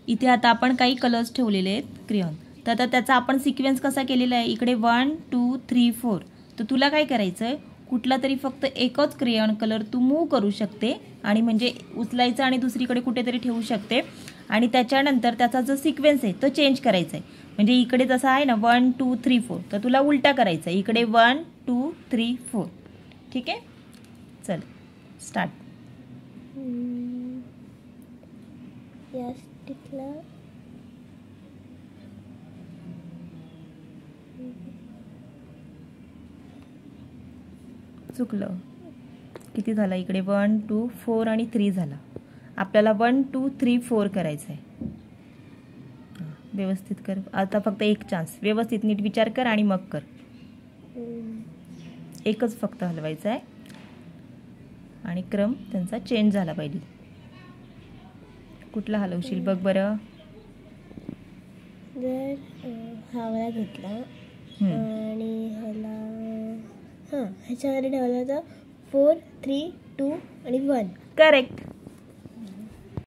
इथे आता आपण काही कलर्स ठेवलेले आहेत क्रेयॉन. तर आता त्याचा आपण सिक्वेन्स कसा केलेला आहे, इकडे 1 2 3 4. तर तुला काय करायचं आहे, कुठला तरी फक्त एकच क्रेयॉन कलर तू मूव्ह करू शकते आणि म्हणजे उचलायचं आणि दुसरीकडे कुठेतरी ठेवू शकते आणि त्याच्यानंतर त्याचा जो सिक्वेन्स आहे तो चेंज करायचा आहे. म्हणजे इकडे जसा आहे ना 1 2 3 4, तर तुला उलटा करायचा आहे, इकडे 1 2 3 4. ठीक आहे, चल स्टार्ट. या स्टिकला चुकलं. किती झाला, इकडे 1 2 4 आणि 3 झाला. आपल्याला 1 2 3 4 करायचं आहे. व्यवस्थित कर. आता फक्त एक चान्स, व्यवस्थित नीट विचार कर आणि मग कर. एकच फक्त हलवायचं आहे आणि क्रम त्यांचा चेंज झाला पाहिजे. कुठला हलवशील बघ बरं. जर हावळा घेतला आणि ह्याला ह्याच्यामध्ये ठेवला तर 4 3 2 आणि 1. करेक्ट.